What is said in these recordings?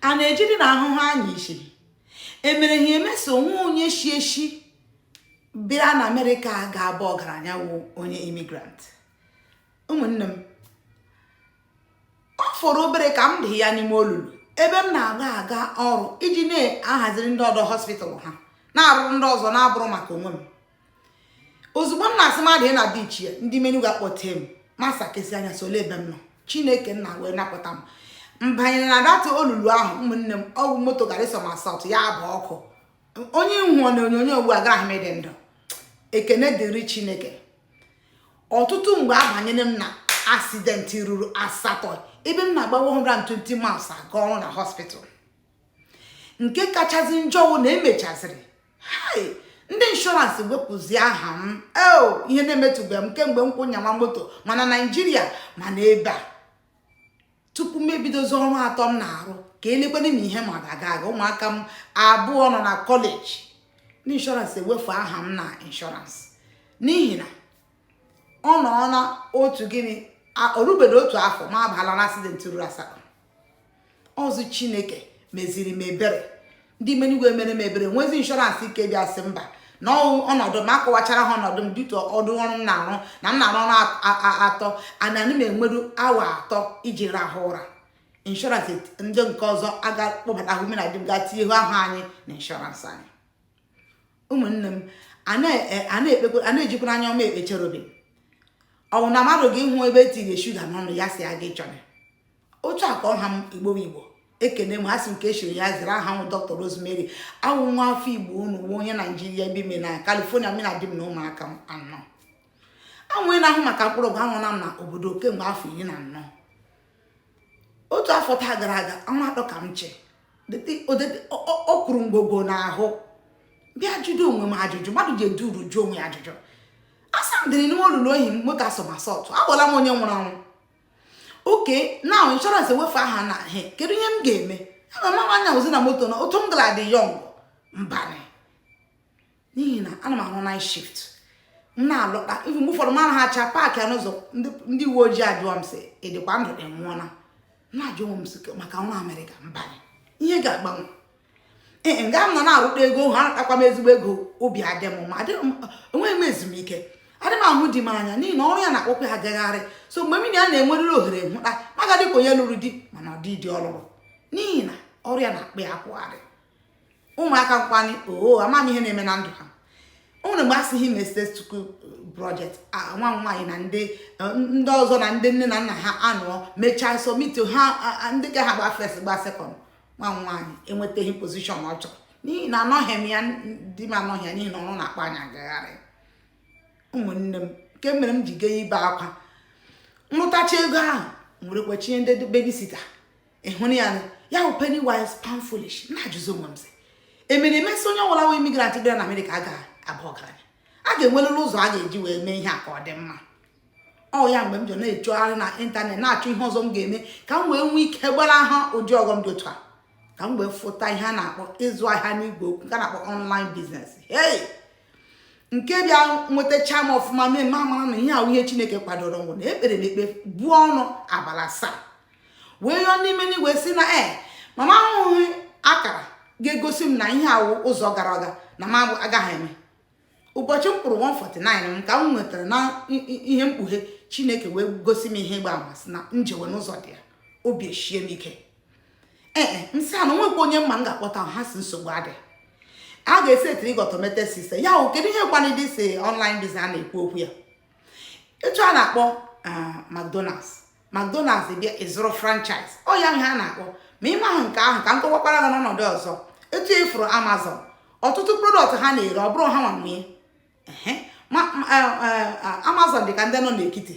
a na-ejiri na ahụhụ anyị isi emere ihe emeso onwe onye shi eshi bịa na Amerịka ga-abụ ọgaranya wụ onye immigrant. Ụmụnne m, ọ fọrọ obere ka m dị ya n'ime olulu ebe m na-aga ọrụ iji na-ahaziri ndị ọdọ hospital ha na-arụrụ ndị ọzọ na-abụrụ maka onwe m. Ozugbo m na-asị mmadụ ị na-adị iche ndị menu ga-akpọte m masakesi anya sole ebe m nọ, Chineke nna wee napụta m. M banyere na data olulu ahụ, ụmụnne m, ọgwụ moto gara ịsọ ma sọt ya bụ ọkụ. Onye ihu na onyonyo ugbu agaghị m ịdị ndụ. Ekene dịrị Chineke. Ọtụtụ mgbe abanyere m na asidenti ruru asatọ ebe m na-agba 120 miles aga ọrụ na hospital. Nke kachasị njọ na emechaziri ndị inshọransị wepụzi aha m. Ihe na-emetụbeghị m kemgbe m kwụnyama moto mana Naịjirịa mana ebe a. Tupu m ebidozi ọrụ atọ m na-arụ ka elekwana m ihe ma ga-aga ụmụaka m abụọ nọ na kọleji. Ndị inshọransị ewefu aha m na inshọransị n'ihi na ọ nọ na otu gịnị orubedo otu afọ ma abala na asidenti ruru asatọ. Ọzọ Chineke meziri m ebere. Ndị menigwe mere m ebere nwezi inshọransị ike bịa sị mba na ọnọdụ m akọwachara ha ọnọdụ m dịtụ ọdụ ọrụ m na-arụ na m na-arụ ọrụ atọ ana m enweru awa atọ iji rahụ ụra. Inshọransị ndị nke ọzọ aga kpọbata ahụ na di m gaa tinye ahụ anyị na inshọransị anyị. Ụmụnne m, a na-ejikwa anya ọma ekpechere obi. Ọ bụ na mmadụ gị hụ ebe etinye shuga n'ọnụ ya si aga ịchọrọ otu aka ọha m Igbo ekene m ha si nke eshiri ya ziri aha m Dr. Rosemary awụ nwa afọ Igbo unu nwa onye Naijiria bi me na California mi na di m na ụmụaka m anọ. Anwụ na-ahụ maka mkpụrụ ọgwụ ahụ na m na obodo kemgbe afọ 14. Otu afọ taa gara aga ọnwa atọ ka m che o kwuru mgbogo n'ahụ bịa jụdo onwe m ajụjụ. Mmadụ ji eduru jụọ onwe ya ajụjụ. Asa m dịrị n'ime olulu ohi m moto asọmasọtụ agwala m onye nwụrụ anwụ. Oke na inshọransị ewefu aha na kedu ihe m ga-eme? Aga m anya ozi na moto na otu m gara dị yọng mbani n'ihi na ana m arụ night shift. M na-alọta ifu mgbe ụfọdụ mara ha acha paakị n'ụzọ ndị uwe ojii ajụọ m sị ịdịkwa ndụ dị nwụọna. Na-ajụ onwe m sị maka nwa Amerịka mbani ihe ga-agbanwe. Nga m nọ na-arụta ego ha akwa m ezigbo ego obi adị m ma enweghị m ezumike. Adị m ahụ di m anya n'ihi na ọrụ ya na-akpọkwa ya agagharị. So mgbe mmiri a na-enwerịrị ohere nhụta magadị ka onye lụrụ di mana ọ dị ọlụrụ n'ihi na ọrụ ya na-akpọ ya akwụgharị. Ụmụaka nkwanye ama m ihe na-eme na ndụ ha. O nwere mgbe asịghị m estetukwu project nwa nwaanyị na ndị ọzọ na ndị nne na nna ha anụọ mechaa sọmito ha ndị ka ha gba fest gba sekọnd. Nwa nwaanyị enwetaghị pozishọn ọ chọrọ n'ihi na anọghị m ya di m anọghị ya n'ihi na ọrụ na-akpọ anya agagharị. Ụmụnne m nke mere m ji gee ibe akwa nrụtacha ego ahụ nwere kwechie ndị babysita ịhụrụ ya bụ penny wise pound foolish. Na-ajụzi onwe m sị emere emesi onye ọbụla wee imigrant bịara na Amerịka ga-abụ ọgaranya. A ga-enwerụrụ ụzọ a ga-eji wee mee ihe a ka ọ dị mma. Ọ ya mgbe m ji na-echogharị na ịntanetị na-achọ ihe ọzọ m ga-eme ka m wee nwee ike gbara ha ụdị ọghọm dị otu a ka m wee fụta ihe a na-akpọ ịzụ ahịa n'igwe okwu nke a na-akpọ online business. Nke bịa nwetacha m ọfụma mee mma mara na ihe ahụ ihe Chineke kwadoro nwụ na ekpere m ekpe buo ọnụ abalị 7 wee yọọ n'ime n'igwe si na mama ahụhụ akara ga-egosi m na ihe ahụ ụzọ gara aga na m agaghị eme. Ụbọchị m kwụrụ 149 m ka m nwetara na ihe mkpughe Chineke wee gosi m ihe ịgba ama sị na njewe n'ụzọ dị ya. Obi eshie m ike. Nsị a na nwekwa onye mma m ga-akpọta ha si nsogbu adị. A ga-esetiri gị automated system ya kedu ihe kwanị dị si online business a na-ekwu okwu ya. Etu a na-akpọ McDonald's bịa ịzụrụ franchise ọ ya ihe a na-akpọ ma ime ahụ nke ahụ ka m kọwakwara gị n'ọnọdụ ọzọ. Etu ịfụrụ Amazon ọtụtụ product ha na-ere ọ bụrụ ha nwanwe Amazon dị ka ndị nọ n'ekiti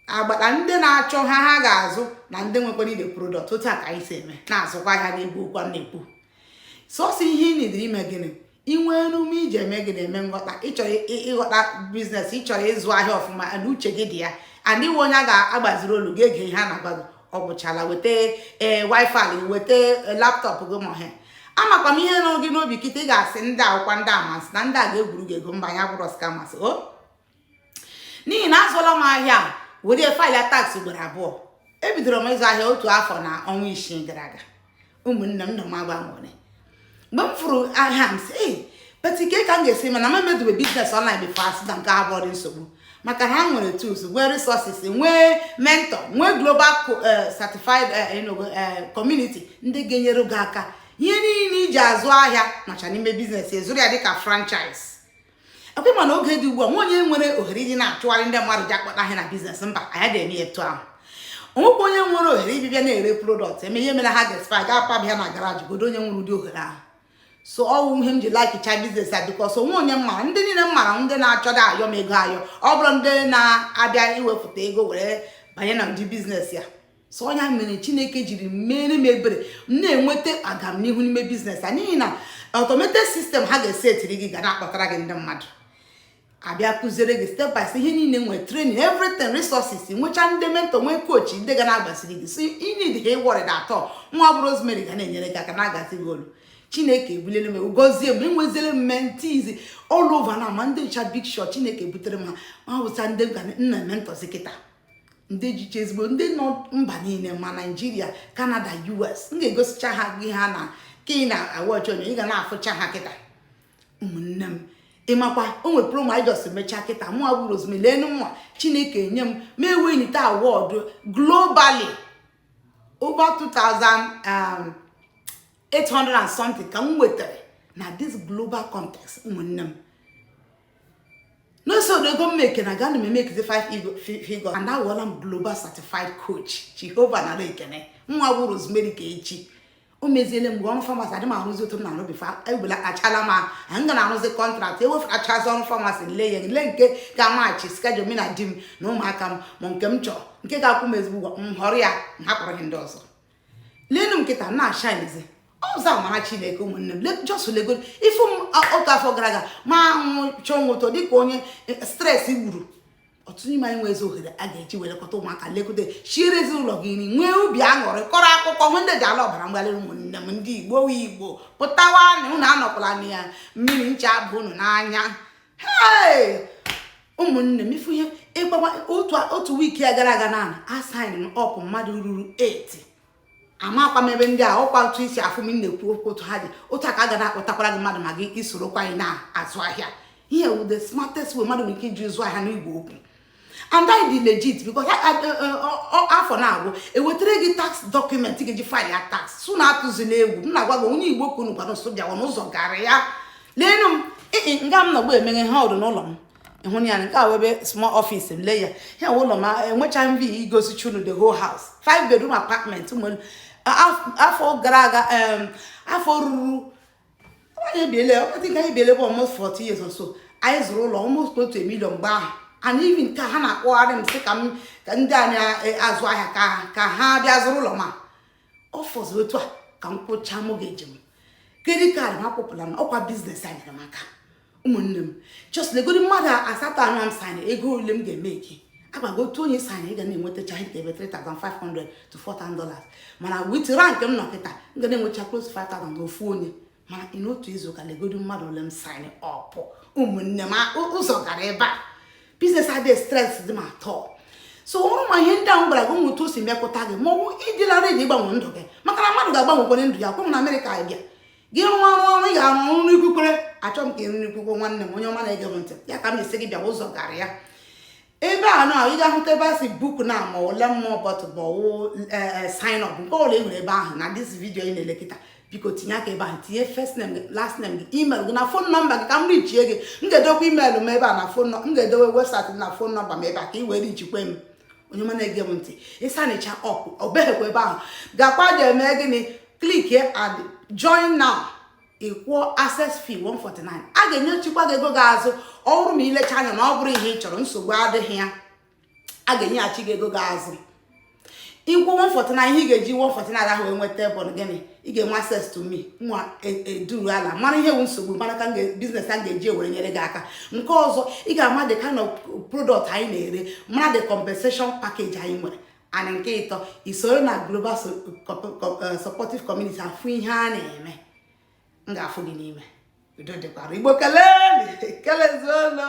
agbata ndị na-achọ ha ga-azụ na ndị nwekwara ide product otu a ka anyị si eme na-azụkwa ahịa n'egwu okwu na-ekwu. Sọsọ ihe ị na-ediri ime gịnị inwe enume iji eme gịnị eme nghọta ịchọrọ ịghọta biznes ịchọrọ ịzụ ahịa ọfụma na uche gị dị ya adịghị onye a ga-agbaziri olu gị ege ihe a na-agwa gị ọ gwụchala weta wifi weta laptọpụ gị ma he amakwa m ihe nọ gị n'obi kịta ị ga-asị ndị akwụkwọ ndị amasị na ndị a ga-egwuru gị ego mba ya bụrụ skamasị n'ihi na azụọla m ahịa were faịlụ taksị ugboro 2 ebidoro m ịzụ ahịa 1 afọ na ọnwa 6 gara aga. ụmụnne m nọ m agbanwere mgbe m fụrụ ahịa m si but ike ka m ga-esi mana m emedobe business online before asị na nke abụọ dị nsogbu maka na ha nwere tools nwee resources nwee mentor nwee global certified community ndị ga-enyere gị aka ihe niile iji azụ ahịa macha n'ime business ezuru ya dịka franchise. Ekwe mana oge dị ugbu a nwa onye nwere ohere iji na-achụgharị ndị mmadụ ji akpọta ahịa na business mba anya ga-eme etu ahụ. Onwekwa onye nwere ohere ibibịa na-ere product eme ihe mere ha ga-espa ga-apabịa na garage godo onye nwere ụdị ohere ahụ. So ọwụ ihe m ji like cha business a because onwe onye mmara ndị niile mmara ndị na-achọda ayọ m ego ayọ ọ bụrụ ndị na-abịa iwepụta ego were banye na ndị business ya. So onye mere Chineke jiri mere m ebere m na-enweta agamnihu n'ime business a n'ihi na automated system ha ga-esetiri gị ga na-akpọtara gị ndị mmadụ abịa kụziere gị step by step ihe niile nwere training everything resources nwecha ndị mentor nwee coach ndị ga na-agbasiri gị so ị need ha worried atọ nwa bụ Rosemary ga na-enyere gị aka na-agazi gị olu. Chineke ebulele m gozie m enweziele m mentees all over na ma ndị ncha big shot Chineke butere m ha wụsa ndị ga nna mentors kịta ndị jiche ezigbo ndị nọ mba niile ma Nigeria Canada US m ga-egosicha ha gị ha na ka ị na-awọchi onye ị ga na-afụcha ha kịta. Ụmụnne m ịmakwa o nwere promo anyị just mecha kịta mụ abụ Rosemary lenu nwa Chineke nye m enweta award globally over 2,800 and something ka m wetara na this global context. Ụmụnne m no so they go make na ga na me make the 5 figures and I want am global certified coach Jehovah na ekene nwa bụ Rosemary ka echi o meziele mgbe ọrụ pharmacy adị m arụzi otu na arụ bifo ebula achala ma nga na arụzi contract ewefu achazi ọrụ pharmacy le nke ga machi schedule mi na di m na ụmụaka m ma nke m chọrọ nke ga-akwụ m ezigbo m họrọ ya m hapụrụ ihe ndị ọzọ lenu m nkịta na shinizi ọzọ mara Chineke. Ụmụnne m just lego ifu m otu afọ gara aga ma chọọ nwụtọ dịka onye stress gburu ọtụtụ n'ime anyị nwezi ohere a ga-eji welekọta ụmụaka lekote shiere ezinụlọ gị nri nwee ubi aṅụrị kọrọ akụkọ nwe ndị ji ala ọbara mgbalị. Ụmụnne m ndị Igbo pụtawa na unu anọkwala na ya mmiri ncha bụ unu n'anya. Ụmụnne m ifu ihe ịgbawa otu wiki ya gara aga na asign ọpụ mmadụ ruru 8 amakwa m ebe ndị a ọkwa otu isi afụ m na-ekwu otu ha dị otu aka a ga na-akpọtakwara gị mmadụ ma gị isorokwa anyị na-azụ ahịa. Ihe wụ the smartest way mmadụ nwere ike iji zụ ahịa n'Igbo okwu and I dị legit because afọ na-agwụ ewetara gị tax document ga-eji file ya tax so na-atụzila egwu m na-agwa gị onye Igbo kwunu gbara nso bịawa n'ụzọ gara ya lenu m nga m nọgbu emeghe ha ọdụ n'ụlọ m ịhụ ya nke a webe small office m lee ya ya ụlọ m enwecha mvi igosi chunu the whole house 5 bedroom apartment afọ gara aga afọ ruru anyị biele bụ almost 40 years or so anyị zụrụ ụlọ almost $1 million mgbe ahụ and even ka ha na-akpọgharị m sị ka ndị a na-azụ ahịa ka ha bịa zụrụ ụlọ ma ọ fọzụ otu a ka m kwụcha mortgage m credit card m akwụpụla m ọkwa business a nyere m aka. Ụmụnne m just legodi mmadụ asatọ anọ m sanyị ego ole m ga-eme eke agbago otu onye sanyị ị ga na-enwetacha ihe ebe $3,500 to $4,000 mana wit rank m nọ kịta m ga na-enwecha close to $5,000 n'ofu onye mana n'otu izu ka legodi mmadụ ole m sanyị ọpụ. Ụmụnne m ụzọ gara ebe a business adị stress dị m atọ. So ọrụ ma ihe ndị ahụ gwara gị ụmụ otu o si mepụta gị ma ọ bụ ịdịla ready ịgbanwe ndụ gị maka na mmadụ ga-agbanwekwere ndụ ya kwụ na Amerịka anyị bịa gị rụọ ọrụ ị ga-arụ ọrụ n'ikwukwere achọ m ka ịrụ n'ikwukwe nwanne m onye ọma na-ege m ntị ya ka m esi gị bịa ụzọ gara ya ebe a na ị ga-ahụta ebe a si book na ma ole mmụọ bọtụ ma ọwụ sign up nke ọla enwere ebe ahụ na this video ị na-ele kịta biko tinye aka ebe ahụ tinye first name gị last name gị email gị na phone number gị ka m richie gị m ga-edokwa email m ebe a na phone m ga-edowe website na phone number m ebe a ka ị were ichikwe m onye ọma na-ege m ntị ịsanicha ọkụ ọ beghekwa ebe ahụ gakwa je eme gịnị click here and join now ịkwụọ access fee $149 a ga-enyechikwa gị ego gị azụ ọrụ ma ilecha anya na ọ bụrụ ihe ị chọrọ nsogbu adịghị ya a ga-enyeghachi gị ego gị azụ ịkwụ $149 ihe ị ga-eji $149 ahụ enweta bụ gịnị ị ga-enwe access to me nwa eduru ala mara ihe wu nsogbu mara ka business a ga-eji ewere nyere gị aka nke ọzọ ị ga-ama the kind of product anyị na-ere mara the compensation package anyị nwere and nke ịtọ isoro na global supportive community afụ ihe a na-eme m ga-afụ gị n'ime udo dịkwara Igbo kelee zuolo